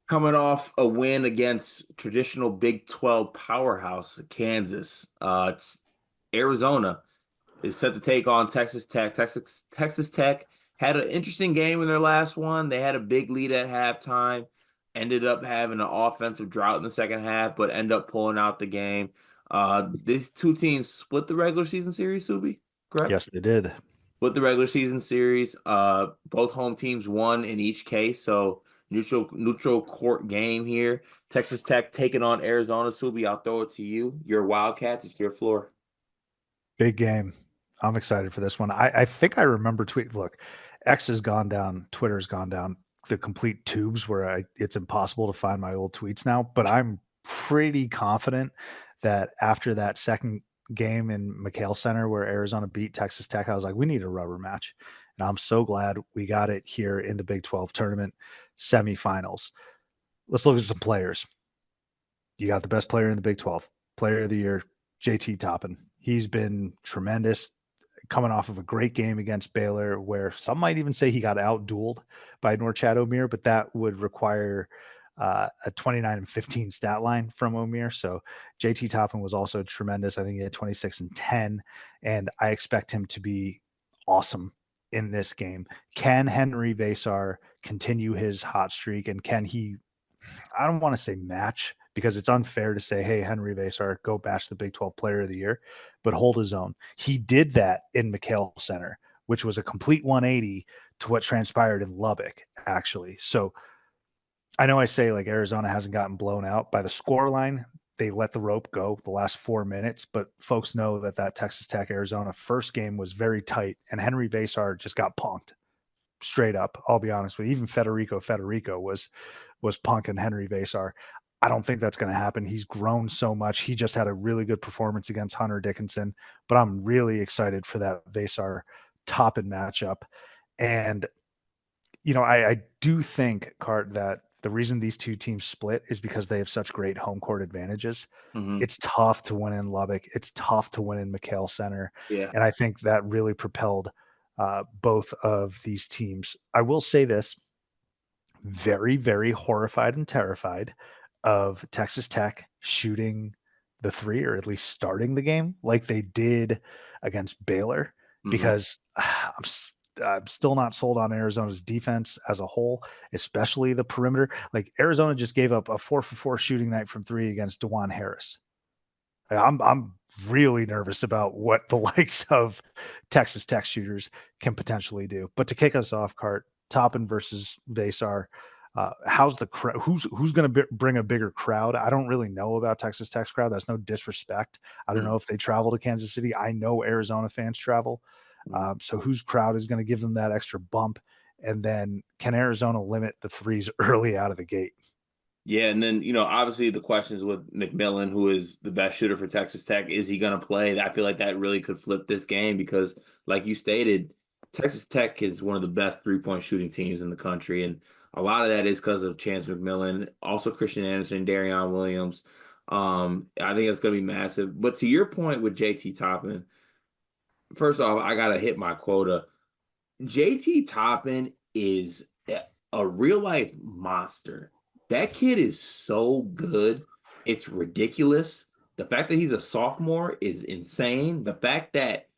Coming off a win against traditional Big 12 powerhouse Kansas. It's Arizona is set to take on Texas Tech. Texas Tech had an interesting game in their last one. They had a big lead at halftime, ended up having an offensive drought in the second half, but end up pulling out the game. These two teams split the regular season series, Subi, correct? Yes, they did. With the regular season series. Both home teams won in each case, so neutral court game here. Texas Tech taking on Arizona. Subi, I'll throw it to you. Your Wildcats, it's your floor. Big game. I'm excited for this one. I think I remember look, X has gone down, Twitter's gone down the complete tubes where it's impossible to find my old tweets now, but I'm pretty confident that after that second game in McHale Center where Arizona beat Texas Tech, I was like, we need a rubber match. And I'm so glad we got it here in the Big 12 tournament semifinals. Let's look at some players. You got the best player in the Big 12, player of the year, JT Toppin. He's been tremendous coming off of a great game against Baylor, where some might even say he got outdueled by Norchad Omier, but that would require a 29 and 15 stat line from Omier. So JT Toppin was also tremendous. I think he had 26 and 10, and I expect him to be awesome in this game. Can Henry Vasar continue his hot streak, and can he, I don't want to say match because it's unfair to say, hey, Henry Vasar, go match the Big 12 player of the year, but hold his own. He did that in McHale Center, which was a complete 180 to what transpired in Lubbock, actually. So I know I say like Arizona hasn't gotten blown out by the score line. They let the rope go the last 4 minutes, but folks know that Texas Tech Arizona first game was very tight, and Henry Vasar just got punked straight up. I'll be honest with you. Even Federico was punking Henry Vasar. I don't think that's going to happen. He's grown so much. He just had a really good performance against Hunter Dickinson, but I'm really excited for that Vasar Toppin matchup. And I do think, Cart, that the reason these two teams split is because they have such great home court advantages. Hmm. It's tough to win in Lubbock. It's tough to win in McHale Center. Yeah. And I think that really propelled both of these teams. I will say this: very, very horrified and terrified of Texas Tech shooting the three, or at least starting the game like they did against Baylor, Hmm. because I'm still not sold on Arizona's defense as a whole, especially the perimeter. Like Arizona just gave up a 4 for 4 shooting night from three against DeJuan Harris. I'm really nervous about what the likes of Texas Tech shooters can potentially do. But to kick us off, Cart, Toppin versus Vasar. How's the crowd? Who's going to bring a bigger crowd? I don't really know about Texas Tech's crowd. That's no disrespect. I don't know if they travel to Kansas City. I know Arizona fans travel. So whose crowd is going to give them that extra bump? And then can Arizona limit the threes early out of the gate? Yeah, and then obviously the questions with McMillan, who is the best shooter for Texas Tech, is he going to play? I feel like that really could flip this game because, like you stated, Texas Tech is one of the best 3-point shooting teams in the country, and a lot of that is because of Chance McMillan, also Christian Anderson, Darion Williams. I think it's going to be massive. But to your point with JT Toppin, first off, I got to hit my quota. JT Toppin is a real life monster. That kid is so good. It's ridiculous. The fact that he's a sophomore is insane. The fact that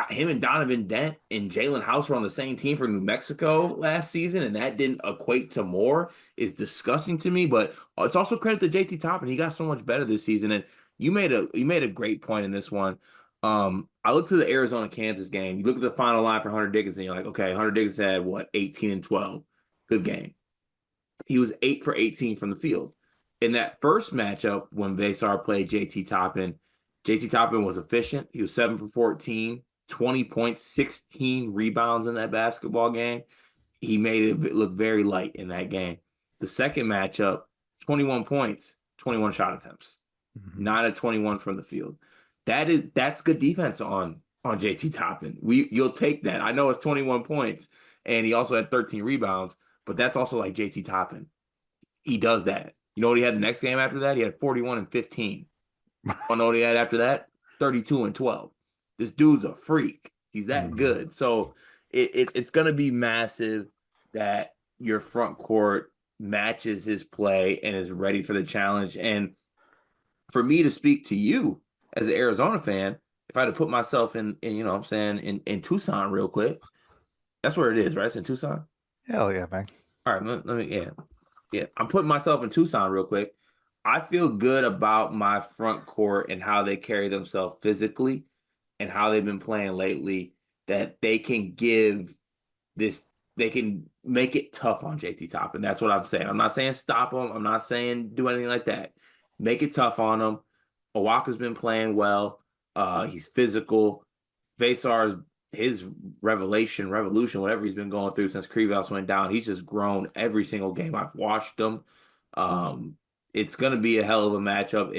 him and Donovan Dent and Jalen House were on the same team for New Mexico last season and that didn't equate to more is disgusting to me. But it's also credit to JT Toppin. He got so much better this season. And you made a great point in this one. I looked to the Arizona Kansas game. You look at the final line for Hunter Dickinson. You're like, okay, Hunter Dickinson had what, 18 and 12. Good game. He was 8 for 18 from the field. In that first matchup, when Vasar played JT Toppin was efficient. He was 7 for 14, 20 points, 16 rebounds in that basketball game. He made it look very light in that game. The second matchup, 21 points, 21 shot attempts, Mhm. 9 of 21 from the field. That's good defense on JT Toppin. You'll take that. I know it's 21 points and he also had 13 rebounds, but that's also like JT Toppin. He does that. You know what he had the next game after that? He had 41 and 15. You know what he had after that? 32 and 12. This dude's a freak. He's that Mhm. good. So it's gonna be massive that your front court. matches his play and is ready for the challenge. And for me to speak to you as an Arizona fan, if I had to put myself in you know what I'm saying, in Tucson real quick, that's where it is, right? It's in Tucson. Hell yeah, man. All right, let me, yeah. Yeah, I'm putting myself in Tucson real quick. I feel good about my front court and how they carry themselves physically and how they've been playing lately, that they can give this, they can make it tough on JT Top. And that's what I'm saying. I'm not saying stop him. I'm not saying do anything like that. Make it tough on him. Owaka's been playing well. He's physical. Vesar's his revolution, whatever he's been going through since Krivas went down. He's just grown every single game I've watched him. Um, it's going to be a hell of a matchup.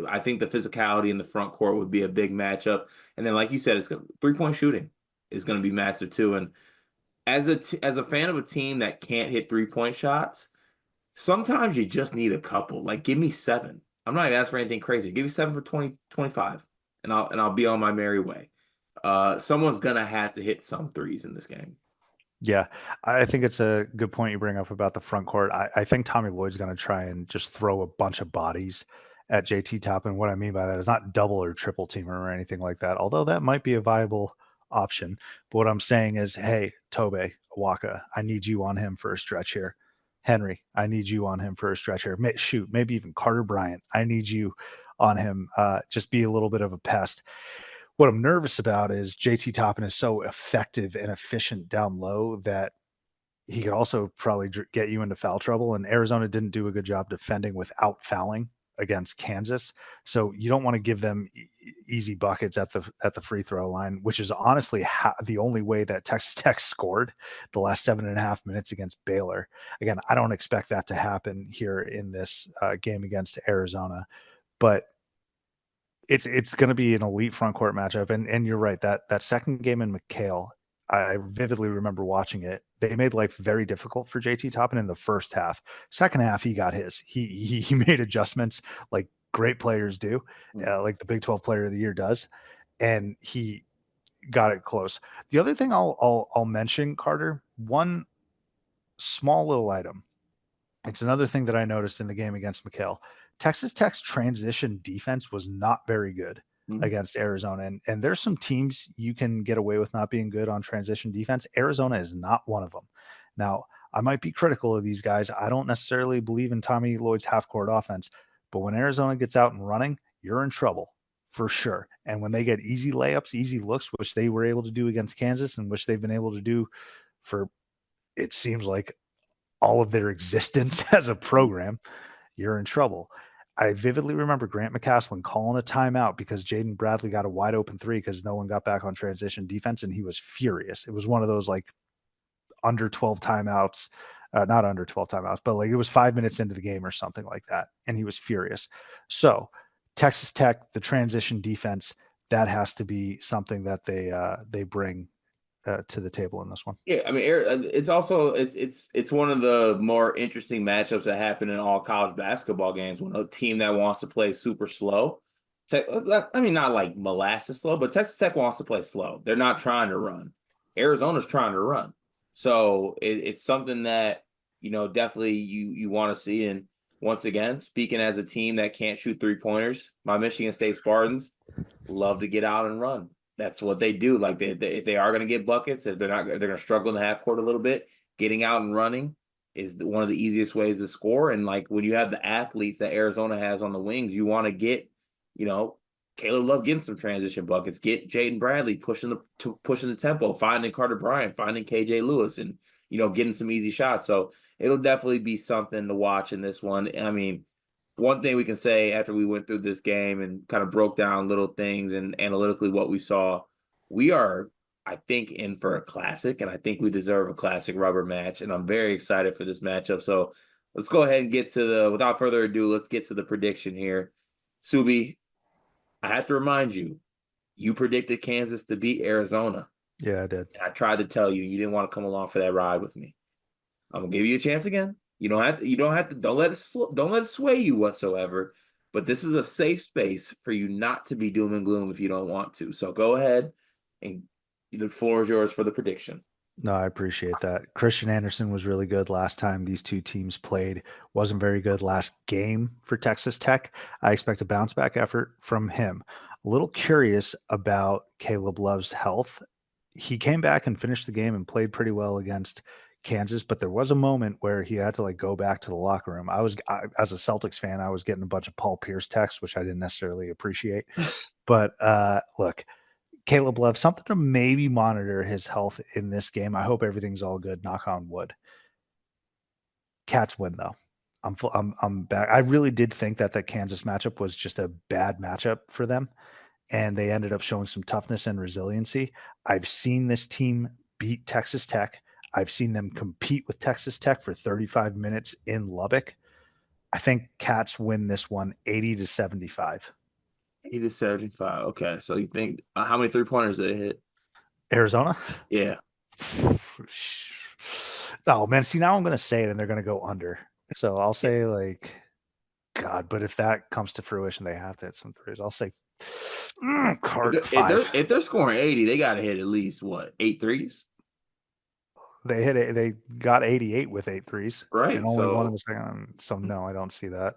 I think the physicality in the front court would be a big matchup. And then, like you said, 3-point shooting is going to be massive too. And as a fan of a team that can't hit 3-point shots, sometimes you just need a couple. Like, give me 7. I'm not even asking for anything crazy. Give me 7 for 20, 25, and I'll be on my merry way. Someone's gonna have to hit some threes in this game. Yeah, I think it's a good point you bring up about the front court. I think Tommy Lloyd's going to try and just throw a bunch of bodies at JT Top. And what I mean by that is not double or triple teamer or anything like that, although that might be a viable option. But what I'm saying is, hey, Tobe, Waka, I need you on him for a stretch here. Henry, I need you on him for a stretch here. Shoot, maybe even Carter Bryant, I need you on him. Just be a little bit of a pest. What I'm nervous about is JT Toppin is so effective and efficient down low that he could also probably get you into foul trouble. And Arizona didn't do a good job defending without fouling against Kansas. So you don't want to give them easy buckets at the free throw line, which is honestly the only way that Texas Tech scored the last 7.5 minutes against Baylor. Again, I don't expect that to happen here in this game against Arizona, but it's going to be an elite front court matchup. And you're right, that second game in McHale, I vividly remember watching it. They made life very difficult for JT Toppin in the first half. Second half, he got his. He made adjustments like great players do, like the Big 12 Player of the Year does, and he got it close. The other thing I'll mention, Carter, one small little item. It's another thing that I noticed in the game against McHale. Texas Tech's transition defense was not very good against Arizona. And there's some teams you can get away with not being good on transition defense. Arizona is not one of them. Now, I might be critical of these guys. I don't necessarily believe in Tommy Lloyd's half court offense, but when Arizona gets out and running, you're in trouble for sure. And when they get easy layups, easy looks, which they were able to do against Kansas and which they've been able to do for, it seems like, all of their existence as a program, you're in trouble. I vividly remember Grant McCaslin calling a timeout because Jaden Bradley got a wide open 3 because no one got back on transition defense, and he was furious. It was one of those like under 12 timeouts, not under 12 timeouts, but like it was 5 minutes into the game or something like that, and he was furious. So Texas Tech, the transition defense, that has to be something that they bring to the table in this one. Yeah, I mean, it's also it's one of the more interesting matchups that happen in all college basketball games when a team that wants to play super slow. I mean, not like molasses slow, but Texas Tech wants to play slow. They're not trying to run. Arizona's trying to run. So it's something that, definitely you want to see. And once again, speaking as a team that can't shoot 3-pointers, my Michigan State Spartans love to get out and run. That's what they do. Like if they are going to get buckets, if they're going to struggle in the half court a little bit. Getting out and running is one of the easiest ways to score. And like when you have the athletes that Arizona has on the wings, you want to get, Caleb Love getting some transition buckets, get Jaden Bradley pushing the tempo, finding Carter Bryant, finding KJ Lewis, and getting some easy shots. So it'll definitely be something to watch in this one. I mean, one thing we can say after we went through this game and kind of broke down little things and analytically what we saw, we are, I think, in for a classic, and I think we deserve a classic rubber match, and I'm very excited for this matchup. So let's go ahead and without further ado, let's get to the prediction here. Subi, I have to remind you, you predicted Kansas to beat Arizona. Yeah, I did. And I tried to tell you, you didn't want to come along for that ride with me. I'm gonna give you a chance again. Don't let it sway you whatsoever. But this is a safe space for you not to be doom and gloom if you don't want to. So go ahead and the floor is yours for the prediction. No, I appreciate that. Christian Anderson was really good last time these two teams played. Wasn't very good last game for Texas Tech. I expect a bounce back effort from him. A little curious about Caleb Love's health. He came back and finished the game and played pretty well against Kansas, but there was a moment where he had to like go back to the locker room. As a Celtics fan, I was getting a bunch of Paul Pierce texts, which I didn't necessarily appreciate. But look, Caleb Love, something to maybe monitor his health in this game. I hope everything's all good. Knock on wood. Cats win though. I'm back. I really did think that the Kansas matchup was just a bad matchup for them, and they ended up showing some toughness and resiliency. I've seen this team beat Texas Tech. I've seen them compete with Texas Tech for 35 minutes in Lubbock. I think Cats win this one 80-75. 80-75. Okay, so you think how many 3-pointers did it hit? Arizona? Yeah. Oh man, see now I'm gonna say it and they're gonna go under. So I'll say like God, but if that comes to fruition, they have to hit some threes. I'll say cart five. If they're scoring 80, they got to hit at least what, 8 threes? They hit it. They got 88 with 8 threes and Right. only one in So the second. So no, I don't see that.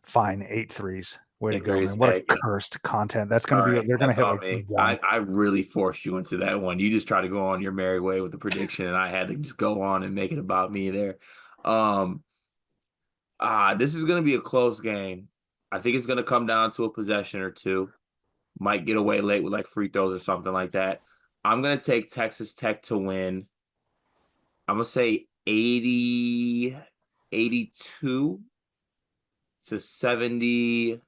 Fine, 8 threes. Way to 8 go, threes. man! What a Hey, yeah. cursed content. That's All gonna be. right, They're gonna that's hit on like me. one. I really forced you into that one. You just try to go on your merry way with the prediction, and I had to just go on and make it about me there. Um, this is gonna be a close game. I think it's gonna come down to a possession or two. Might get away late with like free throws or something like that. I'm gonna take Texas Tech to win. I'm gonna say 80, 82 to 70.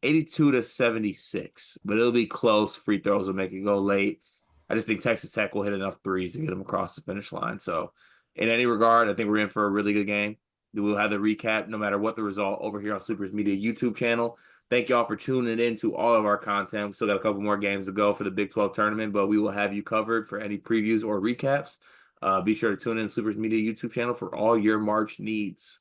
82 to 76, but it'll be close. Free throws will make it go late. I just think Texas Tech will hit enough threes to get them across the finish line. So, in any regard, I think we're in for a really good game. We'll have the recap no matter what the result over here on Supers Media YouTube channel. Thank y'all for tuning in to all of our content. We still got a couple more games to go for the Big 12 tournament, but we will have you covered for any previews or recaps. Be sure to tune in to Supers Media YouTube channel for all your March needs.